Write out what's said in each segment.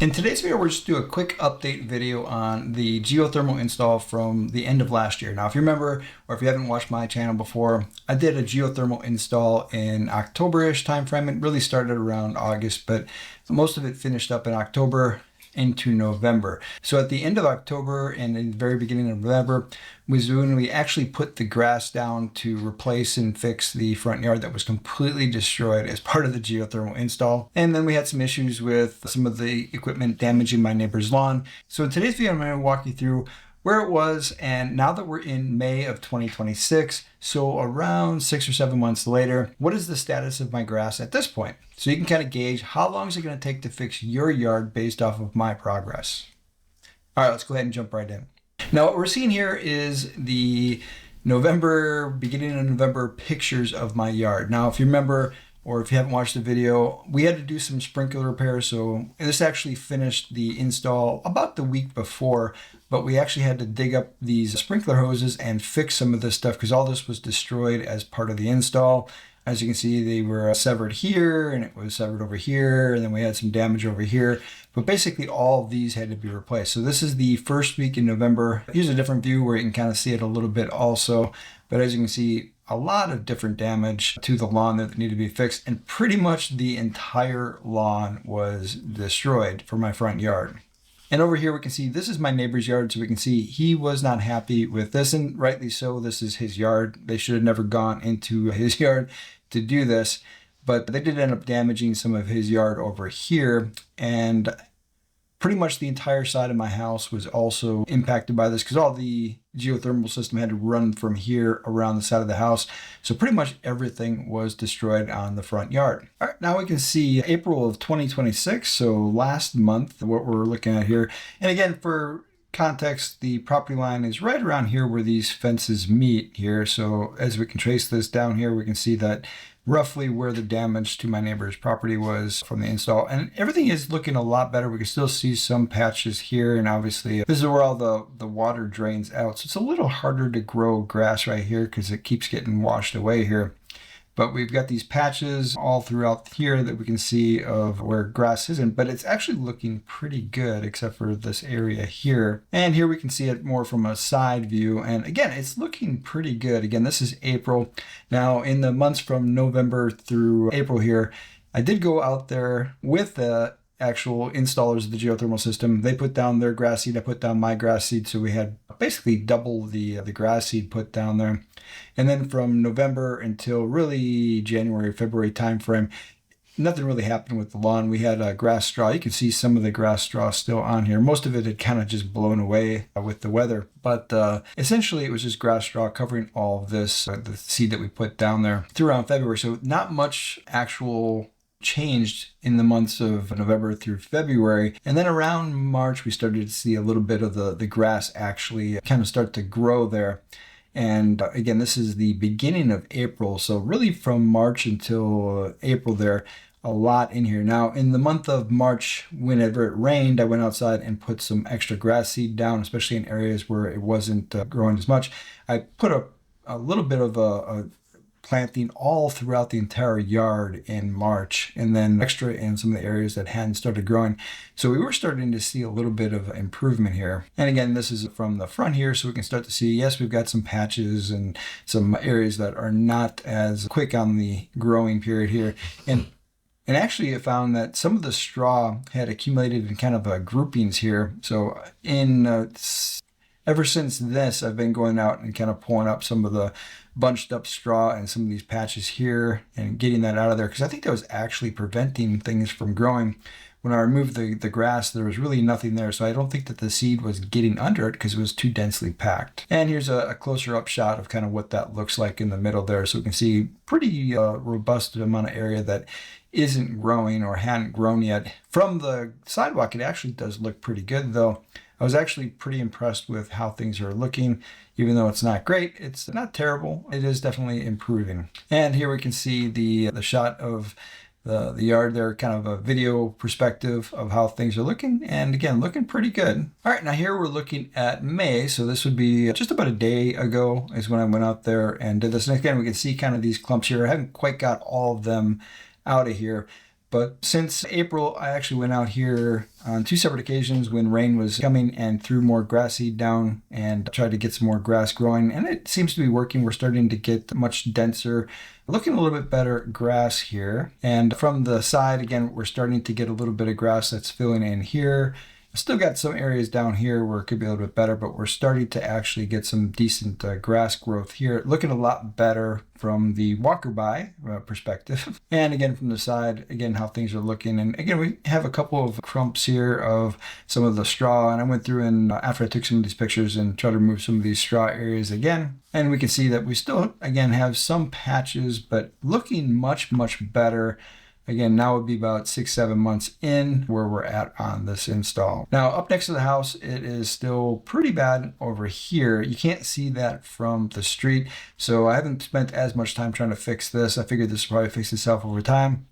In today's video, we're just do a quick update video on the geothermal install from the end of last year. Now, if you remember, or if you haven't watched my channel before, I did a geothermal install in October-ish timeframe. It really started around August, but most of it finished up in October into November. So at the end of October and in the very beginning of November was when we actually put the grass down to replace and fix the front yard that was completely destroyed as part of the geothermal install. And then we had some issues with some of the equipment damaging my neighbor's lawn. So in today's video, I'm going to walk you through where it was, and now that we're in May of 2026, so around 6 or 7 months later, what is the status of my grass at this point? So you can kind of gauge how long is it going to take to fix your yard based off of my progress. All right, let's go ahead and jump right in. Now what we're seeing here is the beginning of November pictures of my yard. Now if you remember, or if you haven't watched the video, we had to do some sprinkler repairs. So this actually finished the install about the week before, but we actually had to dig up these sprinkler hoses and fix some of this stuff because all this was destroyed as part of the install. As you can see, they were severed here and it was severed over here, and then we had some damage over here. But basically all of these had to be replaced. So this is the first week in November. Here's a different view where you can kind of see it a little bit also. But as you can see, a lot of different damage to the lawn that needed to be fixed, and pretty much the entire lawn was destroyed for my front yard. And over here we can see this is my neighbor's yard, so we can see he was not happy with this, and rightly so. This is his yard. They should have never gone into his yard to do this, but they did end up damaging some of his yard over here, and pretty much the entire side of my house was also impacted by this because all the geothermal system had to run from here around the side of the house. So pretty much everything was destroyed on the front yard. All right, now we can see April of 2026. So last month, what we're looking at here. And again, for context, the property line is right around here where these fences meet here. So as we can trace this down here, we can see that roughly where the damage to my neighbor's property was from the install, and everything is looking a lot better. We can still see some patches here, and obviously this is where all the water drains out, so it's a little harder to grow grass right here because it keeps getting washed away here. But we've got these patches all throughout here that we can see of where grass isn't, but it's actually looking pretty good except for this area here. And here we can see it more from a side view. And again, it's looking pretty good. Again, this is April. Now in the months from November through April here, I did go out there with the actual installers of the geothermal system. They put down their grass seed, I put down my grass seed, so we had basically double the grass seed put down there. And then from November until really January, February timeframe, nothing really happened with the lawn. We had grass straw. You can see some of the grass straw still on here. Most of it had kind of just blown away with the weather. But essentially it was just grass straw covering all of this, the seed that we put down there through around February. So not much actual changed in the months of November through February. And then around March, we started to see a little bit of the grass actually kind of start to grow there. And again, this is the beginning of April. So really from March until April there, a lot in here. Now in the month of March, whenever it rained, I went outside and put some extra grass seed down, especially in areas where it wasn't growing as much. I put a little bit of a planting all throughout the entire yard in March, and then extra in some of the areas that hadn't started growing. So we were starting to see a little bit of improvement here. And again, this is from the front here, so we can start to see, yes, we've got some patches and some areas that are not as quick on the growing period here. And actually I found that some of the straw had accumulated in kind of groupings here. So ever since this, I've been going out and kind of pulling up some of the bunched up straw and some of these patches here and getting that out of there, because I think that was actually preventing things from growing. When I removed the grass, there was really nothing there, so I don't think that the seed was getting under it because it was too densely packed. And here's a closer up shot of kind of what that looks like in the middle there, so we can see pretty robust amount of area that isn't growing or hadn't grown yet. From the sidewalk, it actually does look pretty good though. I was actually pretty impressed with how things are looking. Even though it's not great, it's not terrible. It is definitely improving. And here we can see the shot of the yard there, kind of a video perspective of how things are looking. And again, looking pretty good. All right, now here we're looking at May. So this would be just about a day ago is when I went out there and did this. And again, we can see kind of these clumps here. I haven't quite got all of them out of here, But since April, I actually went out here on 2 separate occasions when rain was coming and threw more grass seed down and tried to get some more grass growing. And it seems to be working. We're starting to get much denser, looking a little bit better grass here. And from the side, again, we're starting to get a little bit of grass that's filling in here. Still got some areas down here where it could be a little bit better, but we're starting to actually get some decent grass growth here. Looking a lot better from the walker by perspective. And again, from the side, again, how things are looking. And again, we have a couple of clumps here of some of the straw. And I went through and after I took some of these pictures and tried to remove some of these straw areas again. And we can see that we still, again, have some patches, but looking much, much better. Again, now would be about 6-7 months in where we're at on this install. Now, up next to the house, it is still pretty bad over here. You can't see that from the street, so I haven't spent as much time trying to fix this. I figured this will probably fix itself over time.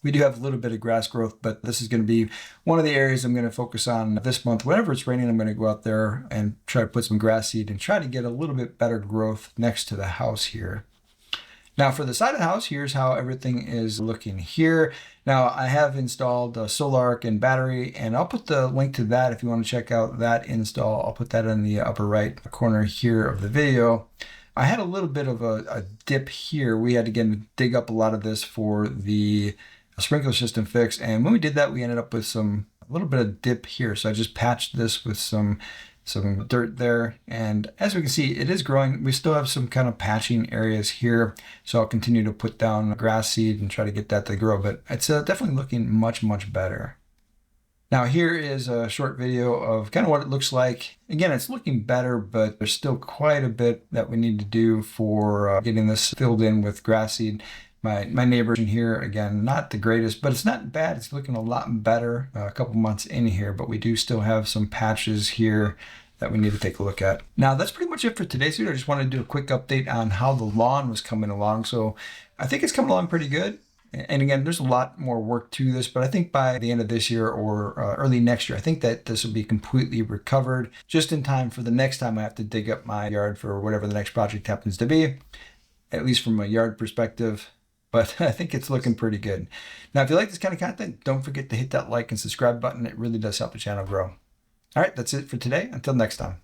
We do have a little bit of grass growth, but this is going to be one of the areas I'm going to focus on this month. Whenever it's raining, I'm going to go out there and try to put some grass seed and try to get a little bit better growth next to the house here. Now for the side of the house, here's how everything is looking here. Now I have installed a solar and battery, and I'll put the link to that if you want to check out that install. I'll put that in the upper right corner here of the video. I had a little bit of a dip here. We had to again dig up a lot of this for the sprinkler system fix, and when we did that, we ended up with a little bit of dip here. So I just patched this with some dirt there, and as we can see, it is growing. We still have some kind of patching areas here, so I'll continue to put down grass seed and try to get that to grow, but it's definitely looking much, much better. Now here is a short video of kind of what it looks like. Again, it's looking better, but there's still quite a bit that we need to do for getting this filled in with grass seed. My neighbor in here, again, not the greatest, but it's not bad. It's looking a lot better a couple months in here, but we do still have some patches here that we need to take a look at. Now, that's pretty much it for today's video. I just wanted to do a quick update on how the lawn was coming along. So I think it's coming along pretty good. And again, there's a lot more work to this, but I think by the end of this year or early next year, I think that this will be completely recovered just in time for the next time I have to dig up my yard for whatever the next project happens to be, at least from a yard perspective. But I think it's looking pretty good. Now, if you like this kind of content, don't forget to hit that like and subscribe button. It really does help the channel grow. All right, that's it for today. Until next time.